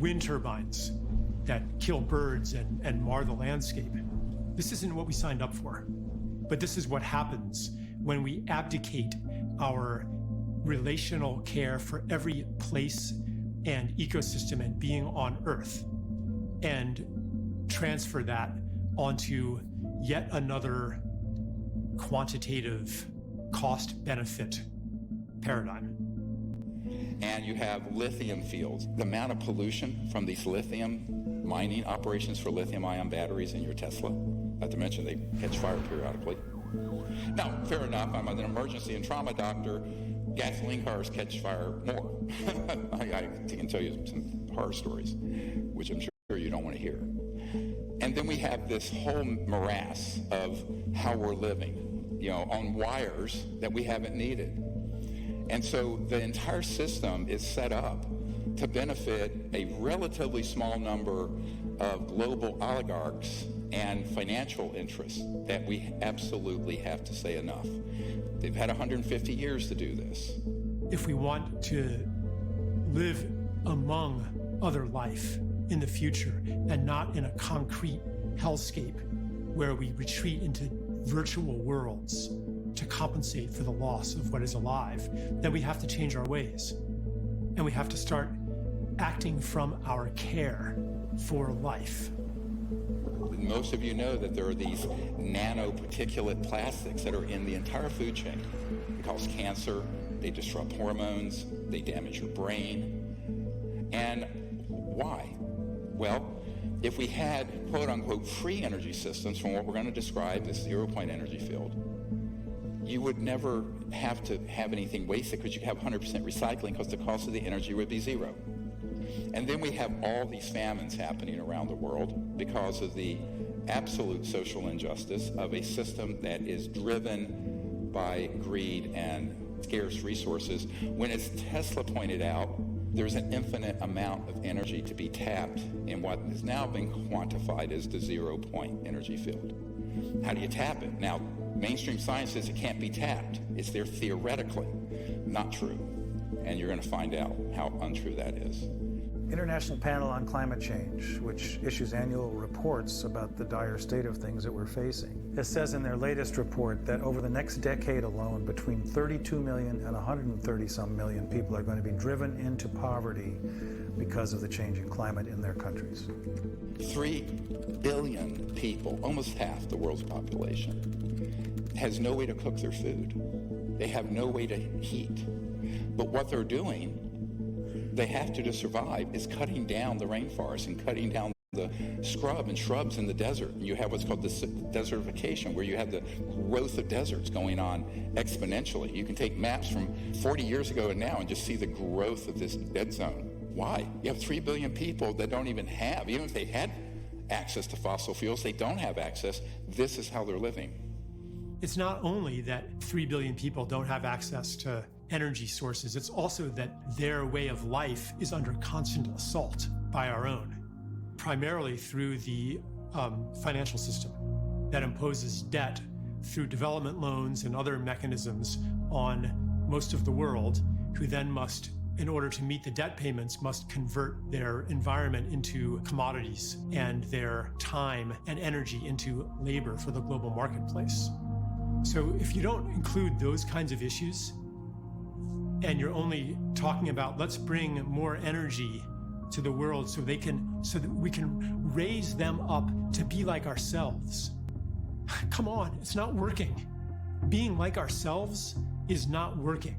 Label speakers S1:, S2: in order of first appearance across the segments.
S1: wind turbines that kill birds and mar the landscape. This isn't what we signed up for, but this is what happens when we abdicate our relational care for every place and ecosystem and being on Earth and transfer that onto yet another quantitative cost-benefit paradigm.
S2: And you have lithium fields. The amount of pollution from these lithium mining operations for lithium-ion batteries in your Tesla, not to mention they catch fire periodically. Now, fair enough, I'm an emergency and trauma doctor. Gasoline cars catch fire more. I can tell you some horror stories, which I'm sure you don't want to hear. And then we have this whole morass of how we're living, on wires that we haven't needed. And so the entire system is set up to benefit a relatively small number of global oligarchs and financial interests that we absolutely have to say enough. They've had 150 years to do this.
S1: If we want to live among other life in the future and not in a concrete hellscape where we retreat into virtual worlds to compensate for the loss of what is alive, then we have to change our ways. And we have to start acting from our care for life.
S2: Most of you know that there are these nanoparticulate plastics that are in the entire food chain. They cause cancer, they disrupt hormones, they damage your brain. And why? Well, if we had quote-unquote free energy systems from what we're going to describe as zero-point energy field, you would never have to have anything wasted because you have 100% recycling because the cost of the energy would be zero. And then we have all these famines happening around the world because of the absolute social injustice of a system that is driven by greed and scarce resources. When, as Tesla pointed out, there's an infinite amount of energy to be tapped in what has now been quantified as the zero-point energy field. How do you tap it? Now, mainstream science says it can't be tapped. It's there theoretically. Not true. And you're going to find out how untrue that is.
S3: International Panel on Climate Change, which issues annual reports about the dire state of things that we're facing. It says in their latest report that over the next decade alone, between 32 million and 130-some million people are going to be driven into poverty because of the changing climate in their countries. 3 billion people, almost half the world's population, has no way to cook their food. They have no way to heat. But what they're doing, they have to survive, is cutting down the rainforest and cutting down the scrub and shrubs in the desert. And you have what's called the desertification, where you have the growth of deserts going on exponentially. You can take maps from 40 years ago and now and just see the growth of this dead zone. Why? You have 3 billion people that don't even have, even if they had access to fossil fuels, they don't have access. This is how they're living.
S1: It's not only that 3 billion people don't have access to energy sources, it's also that their way of life is under constant assault by our own, primarily through the financial system that imposes debt through development loans and other mechanisms on most of the world, who then must, in order to meet the debt payments, must convert their environment into commodities and their time and energy into labor for the global marketplace. So if you don't include those kinds of issues, and you're only talking about let's bring more energy to the world so that we can raise them up to be like ourselves. Come on, it's not working. Being like ourselves is not working.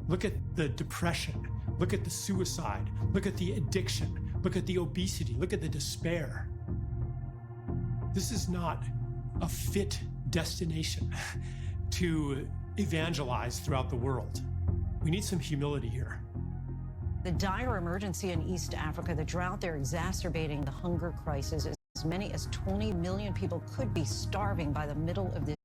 S1: Look at the depression, look at the suicide, look at the addiction, look at the obesity, look at the despair. This is not a fit destination to evangelize throughout the world. We need some humility here.
S4: The dire emergency in East Africa, the drought there exacerbating the hunger crisis. As many as 20 million people could be starving by the middle of this